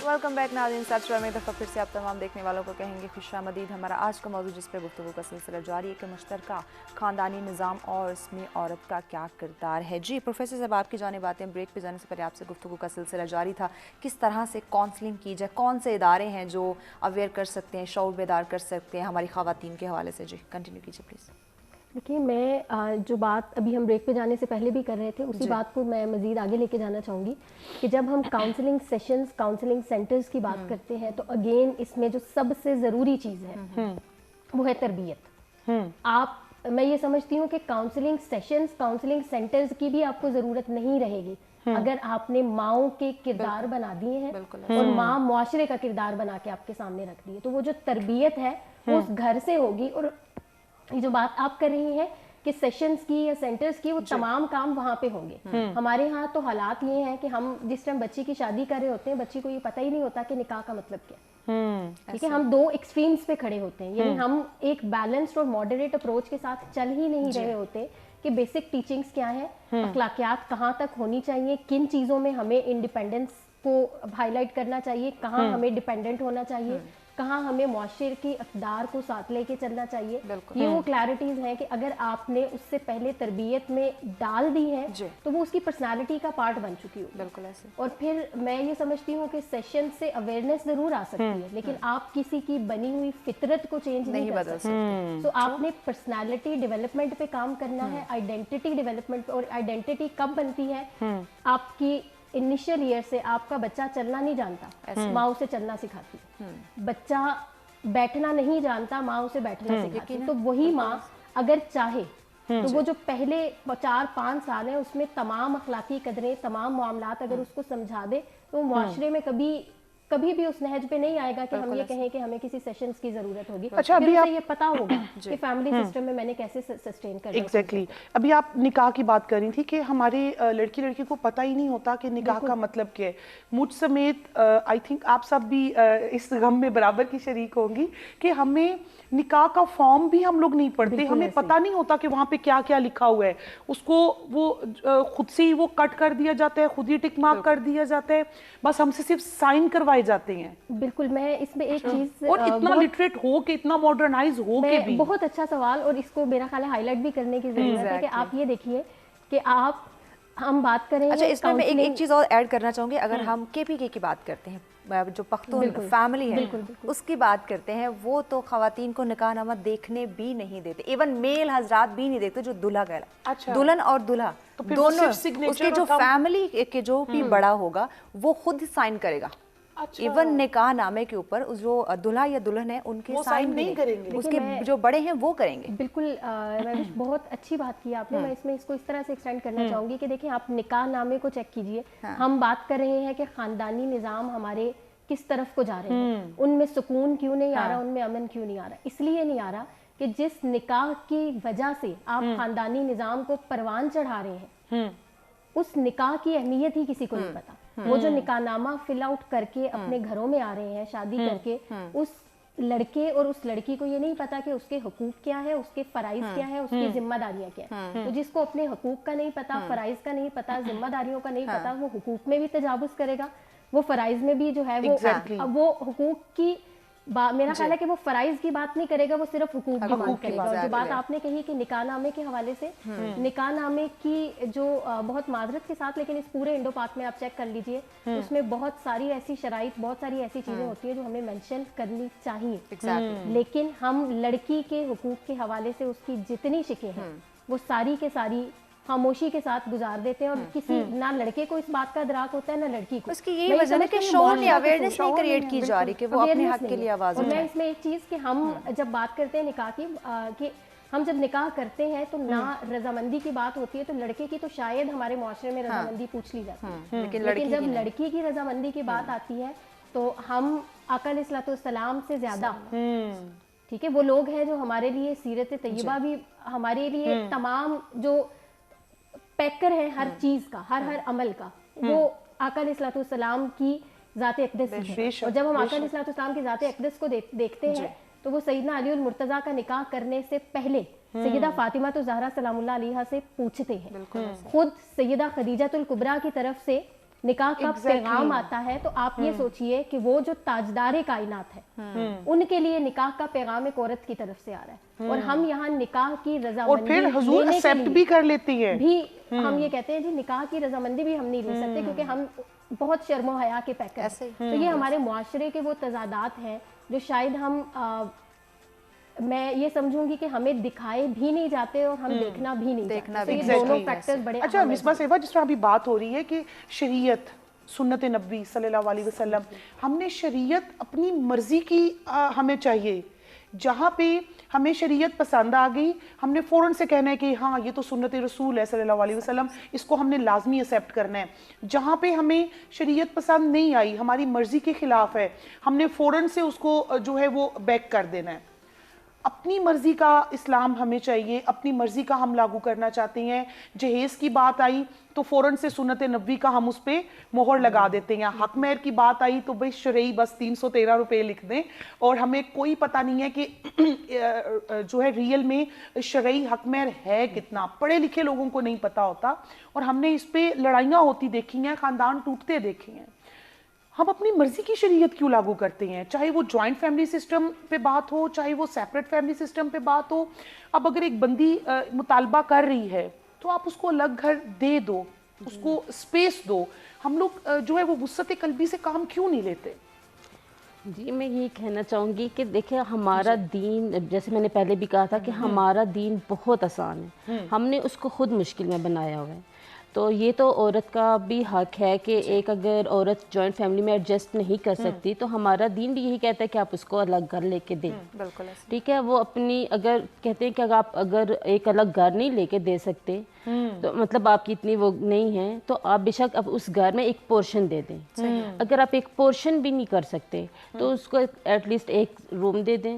ویلکم بیک ناظرین, ساتھ میں دفعہ پھر سے آپ تمام دیکھنے والوں کو کہیں گے خوش آمدید. ہمارا آج کا موضوع جس پہ گفتگو کا سلسلہ جاری ہے کہ مشترکہ خاندانی نظام اور اس میں عورت کا کیا کردار ہے. جی پروفیسر صاحب آپ کی جانب آتے ہیں. بریک پہ جانے سے پہلے آپ سے گفتگو کا سلسلہ جاری تھا, کس طرح سے کاؤنسلنگ کی جائے, کون سے ادارے ہیں جو اویئر کر سکتے ہیں, شعور بیدار کر سکتے ہیں ہماری خواتین کے حوالے سے. جی کنٹینیو کیجیے پلیز. دیکھیے میں جو بات ابھی ہم بریک پہ جانے سے پہلے بھی کر رہے تھے اسی بات کو میں مزید آگے لے کے جانا چاہوں گی کہ جب ہم کاؤنسلنگ سیشنز, کاؤنسلنگ سینٹرز کی بات کرتے ہیں تو اگین اس میں جو سب سے ضروری چیز ہے وہ ہے تربیت. میں یہ سمجھتی ہوں کہ کاؤنسلنگ سیشنز, کاؤنسلنگ سینٹرز کی بھی آپ کو ضرورت نہیں رہے گی اگر آپ نے ماؤں کے کردار بنا دیے ہیں اور ماں معاشرے کا کردار بنا کے آپ کے سامنے رکھ دی ہے. تو وہ جو تربیت ہے وہ اس گھر سے ہوگی. اور یہ جو بات آپ کر رہی ہیں کہ سیشنز کی یا سینٹرز کی, وہ تمام کام وہاں پہ ہوں گے. ہمارے ہاں تو حالات یہ ہیں کہ ہم جس ٹائم بچی کی شادی کر رہے ہوتے ہیں بچی کو یہ پتہ ہی نہیں ہوتا کہ نکاح کا مطلب کیا. ٹھیک ہے, ہم دو ایکسٹریمز پہ کھڑے ہوتے ہیں, یعنی ہم ایک بیلنسڈ اور ماڈریٹ اپروچ کے ساتھ چل ہی نہیں رہے ہوتے کہ بیسک ٹیچنگز کیا ہیں, اخلاقیات کہاں تک ہونی چاہیے, کن چیزوں میں ہمیں انڈیپینڈنس کو ہائی لائٹ کرنا چاہیے, کہاں ہمیں ڈیپینڈنٹ ہونا چاہیے, کہاں ہمیں معاشرے کی اقدار کو ساتھ لے کے چلنا چاہیے. یہ وہ کلیئرٹیز ہیں کہ اگر آپ نے اس سے پہلے تربیت میں ڈال دی ہے تو وہ اس کی پرسنالٹی کا پارٹ بن چکی ہو. بالکل ایسے. اور پھر میں یہ سمجھتی ہوں کہ سیشن سے اویئرنیس ضرور آ سکتی ہے لیکن آپ کسی کی بنی ہوئی فطرت کو چینج نہیں بدل سکتے. تو آپ نے پرسنالٹی ڈیولپمنٹ پہ کام کرنا ہے, آئیڈینٹی ڈیولپمنٹ پہ. اور آئیڈینٹی کب بنتی ہے, آپ کی انیشیل ایئر سے آپ کا بچہ چلنا نہیں جانتا, ماں اسے چلنا سکھاتی. بچہ بیٹھنا نہیں جانتا, ماں اسے بیٹھنا سکھاتی. تو وہی ماں اگر چاہے تو وہ جو پہلے 4-5 سال ہیں اس میں تمام اخلاقی قدریں, تمام معاملات اگر اس کو سمجھا دے تو وہ معاشرے میں کبھی بھی اس نہج پہ نہیں آئے گا کہ ہم یہ کہیں کہ ہمیں کسی سیشنز کی ضرورت ہوگی. اچھا, ابھی یہ پتا ہوگا کہ فیملی سسٹم میں نے کیسے سسٹین کرنا. ایگزیکٹلی. ابھی آپ نکاح کی بات کر رہی تھی کہ ہمارے لڑکی کو پتہ ہی نہیں ہوتا کہ نکاح کا مطلب کیا ہے. مجھ سمیت آئی تھنک آپ سب بھی اس غم میں برابر کی شریک ہوں گی کہ ہمیں نکاح کا فارم بھی ہم لوگ نہیں پڑھتے, ہمیں پتہ نہیں ہوتا کہ وہاں پہ کیا کیا لکھا ہوا ہے. اس کو وہ خود سے ہی وہ کٹ کر دیا جاتا ہے, خود ہی ٹک مارک کر دیا جاتا ہے, بس ہم سے صرف سائن کروائے جاتے ہیں. بالکل. میں اس میں ایک چیز, اور اتنا لٹریٹ ہو کے, اتنا ماڈرنائز ہو کے بھی. بہت اچھا سوال, اور اس کو میرا خیال ہے ہائی لائٹ بھی کرنے کی ضرورت ہے کہ آپ یہ دیکھیے کہ ہم بات کریں. اچھا, اس میں میں ایک چیز اور ایڈ کرنا چاہوں گی. اگر ہم KPK کی بات کرتے ہیں, جو پختون فیملی ہے اس کی بات کرتے ہیں, وہ تو خواتین کو نکاح نامہ دیکھنے بھی نہیں دیتے. ایون میل حضرات بھی نہیں دیکھتے جو دلہا کہلاتا, دلہن اور دلہا دونوں, اس کے جو فیملی کے جو بھی بڑا ہوگا وہ خود سائن کرے گا. ایون نکاح نامے کے اوپر جو دلہا یا دلہن ہے ان کے سائن نہیں کریں گے, اس کے جو بڑے ہیں وہ کریں گے. بالکل بہت اچھی بات کی آپ نے. میں اس کو اس طرح سے ایکسٹینڈ کرنا چاہوں گی کہ دیکھیں آپ نکاح نامے کو چیک کیجئے. ہم بات کر رہے ہیں کہ خاندانی نظام ہمارے کس طرف کو جا رہے ہیں, ان میں سکون کیوں نہیں آ رہا, ان میں امن کیوں نہیں آ رہا. اس لیے نہیں آ رہا کہ جس نکاح کی وجہ سے آپ خاندانی نظام کو پروان چڑھا رہے ہیں اس نکاح کی اہمیت ہی کسی کو نہیں پتا. وہ جو نکاح نامہ فل آؤٹ کر کے اپنے گھروں میں آ رہے ہیں شادی کر کے, اس لڑکے اور اس لڑکی کو یہ نہیں پتا کہ اس کے حقوق کیا ہے, اس کے فرائض کیا ہے, اس کی ذمہ داریاں کیا ہیں. تو جس کو اپنے حقوق کا نہیں پتا, فرائض کا نہیں پتا, ذمہ داریوں کا نہیں پتا, وہ حقوق میں بھی تجاوز کرے گا, وہ فرائض میں بھی جو ہے وہ حقوق کی میرا خیال ہے کہ وہ فرائض کی بات نہیں کرے گا, وہ صرف حقوق کی بات کرے گا. اور جو بات آپ نے کہی کہ نکاح نامے کے حوالے سے, نکاح نامے کی جو بہت معذرت کے ساتھ لیکن اس پورے انڈو پاک میں آپ چیک کر لیجئے, اس میں بہت ساری ایسی شرائط, بہت ساری ایسی چیزیں ہوتی ہیں جو ہمیں مینشن کرنی چاہیے. لیکن ہم لڑکی کے حقوق کے حوالے سے اس کی جتنی شکیں ہیں وہ ساری کے ساری خاموشی کے ساتھ گزار دیتے ہیں, اور کسی نہ لڑکے کو اس بات کا ادراک ہوتا ہے نہ لڑکی کو. اس کی یہی وجہ ہے کہ شعور یا اویئرنس نہیں کریٹ کی جا رہی کہ وہ اپنے حق کے لیے آواز اٹھائیں. اور میں اس میں ایک چیز کہ ہم جب بات کرتے ہیں نکاح کی, کہ ہم جب نکاح کرتے ہیں تو نہ رضامندی کی بات ہوتی ہے, تو لڑکے کی تو شاید ہمارے معاشرے میں رضامندی پوچھ لی جاتی ہے, لیکن جب لڑکی کی رضامندی کی بات آتی ہے تو ہم آقا علیہ الصلوۃ والسلام سے زیادہ, ٹھیک ہے, وہ لوگ ہیں جو ہمارے لیے سیرت طیبہ بھی, ہمارے لیے تمام جو پیکر ہے ہر چیز کا, ہر عمل کا, وہ آقا علیہ الصلوۃ والسلام کی ذات اقدس ہے. اور جب ہم آقا علیہ الصلوۃ والسلام کی ذات اقدس کو دیکھتے ہیں تو وہ سیدنا علی المرتضیٰ کا نکاح کرنے سے پہلے سیدہ فاطمہ الزہرا سلام اللہ علیہا سے پوچھتے ہیں. خود سیدہ خدیجہ الکبریٰ کی طرف سے نکاح کا پیغام آتا ہے, تو آپ یہ سوچئے کہ وہ جو تاجدار کائنات ہے ان کے لیے نکاح کا پیغام ایک عورت کی طرف سے آ رہا ہے, اور ہم یہاں نکاح کی رضامندی, اور پھر حضور ایکسپٹ بھی کر لیتی ہے بھی, ہم یہ کہتے ہیں جی نکاح کی رضامندی بھی ہم نہیں لے سکتے کیونکہ ہم بہت شرم و حیا کے پیکر ہیں. تو یہ ہمارے معاشرے کے وہ تضادات ہیں جو شاید ہم میں یہ سمجھوں گی کہ ہمیں دکھائے بھی نہیں جاتے اور ہم دیکھنا بھی نہیں چاہتے. یہ دونوں فیکٹرز بڑے. اچھا مصباح صاحبہ, جس طرح ابھی بات ہو رہی ہے کہ شریعت, سنت نبی صلی اللہ علیہ وسلم, ہم نے شریعت اپنی مرضی کی ہمیں چاہیے. جہاں پہ ہمیں شریعت پسند آ گئی ہم نے فوراً سے کہنا ہے کہ ہاں یہ تو سنت رسول ہے صلی اللہ علیہ وسلم, اس کو ہم نے لازمی ایکسیپٹ کرنا ہے. جہاں پہ ہمیں شریعت پسند نہیں آئی, ہماری مرضی کے خلاف ہے, ہم نے فوراً سے اس کو جو ہے وہ بیک کر دینا ہے. اپنی مرضی کا اسلام ہمیں چاہیے, اپنی مرضی کا ہم لاگو کرنا چاہتے ہیں. جہیز کی بات آئی تو فوراً سے سنت نبوی کا ہم اس پہ مہر لگا دیتے ہیں. حق مہر کی بات آئی تو بھئی شرعی بس 313 روپے لکھ دیں, اور ہمیں کوئی پتہ نہیں ہے کہ جو ہے ریئل میں شرعی حق مہر ہے کتنا. پڑھے لکھے لوگوں کو نہیں پتہ ہوتا, اور ہم نے اس پہ لڑائیاں ہوتی دیکھی ہیں, خاندان ٹوٹتے دیکھے ہیں. ہم اپنی مرضی کی شریعت کیوں لاگو کرتے ہیں, چاہے وہ جوائنٹ فیملی سسٹم پہ بات ہو, چاہے وہ سیپریٹ فیملی سسٹم پہ بات ہو. اب اگر ایک بندی مطالبہ کر رہی ہے تو آپ اس کو الگ گھر دے دو, اس کو سپیس دو. ہم لوگ جو ہے وہ وسعت قلبی سے کام کیوں نہیں لیتے؟ جی میں یہ کہنا چاہوں گی کہ دیکھیں ہمارا دین, جیسے میں نے پہلے بھی کہا تھا کہ ہمارا دین بہت آسان ہے, ہم نے اس کو خود مشکل میں بنایا ہوا ہے. تو یہ تو عورت کا بھی حق ہے کہ ایک اگر عورت جوائنٹ فیملی میں ایڈجسٹ نہیں کر سکتی تو ہمارا دین بھی یہی کہتا ہے کہ آپ اس کو الگ گھر لے کے دیں. ٹھیک ہے, وہ اپنی اگر کہتے ہیں کہ اگر آپ اگر ایک الگ گھر نہیں لے کے دے سکتے تو مطلب آپ کی اتنی وہ نہیں ہے تو آپ بے شک اب اس گھر میں ایک پورشن دے دیں. اگر آپ ایک پورشن بھی نہیں کر سکتے تو اس کو ایٹ لیسٹ ایک روم دے دیں,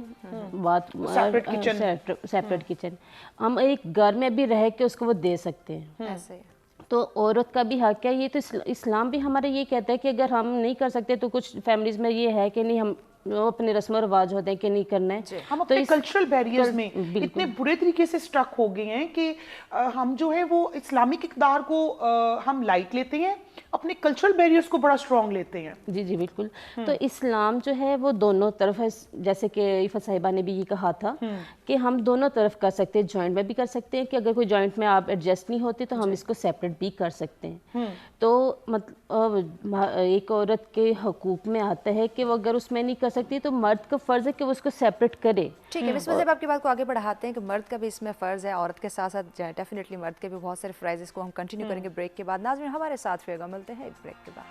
سیپریٹ کچن. ہم ایک گھر میں بھی رہ کے اس کو وہ دے سکتے ہیں. تو عورت کا بھی حق ہے. یہ تو اسلام بھی ہمارا یہ کہتا ہے کہ اگر ہم نہیں کر سکتے تو کچھ فیملیز میں یہ ہے کہ نہیں ہم اپنے رسم و رواج ہوتے ہیں کہ نہیں کرنا ہے. ہم اپنے کلچرل بیریئرز میں اتنے برے طریقے سے سٹرک ہو گئے ہیں کہ ہم جو ہے وہ اسلامک اقدار کو ہم لائٹ لیتے ہیں, اپنے کلچرل بیریئرز کو بڑا سٹرونگ لیتے ہیں. جی جی بالکل. تو اسلام جو ہے وہ دونوں طرف ہے, جیسے کہ عفت صاحبہ نے بھی یہ کہا تھا کہ ہم دونوں طرف کر سکتے ہیں. جوائنٹ میں بھی کر سکتے ہیں کہ اگر کوئی جوائنٹ میں آپ ایڈجسٹ نہیں ہوتے تو ہم اس کو سیپریٹ بھی کر سکتے ہیں. تو مطلب ایک عورت کے حقوق میں آتا ہے کہ وہ اگر اس میں نہیں کر سکتی تو مرد کا فرض ہے کہ وہ اس کو سیپریٹ کرے. ٹھیک ہے, بسم اللہ آپ کی بات کو آگے بڑھاتے ہیں کہ مرد کا بھی اس میں فرض ہے, عورت کے ساتھ ساتھ ڈیفینیٹلی مرد کے بھی بہت سارے فرائض, اس کو ہم کنٹینیو کریں گے بریک کے بعد. ناظرین ہمارے ساتھ رہے گا, ملتے ہیں ایک بریک کے بعد.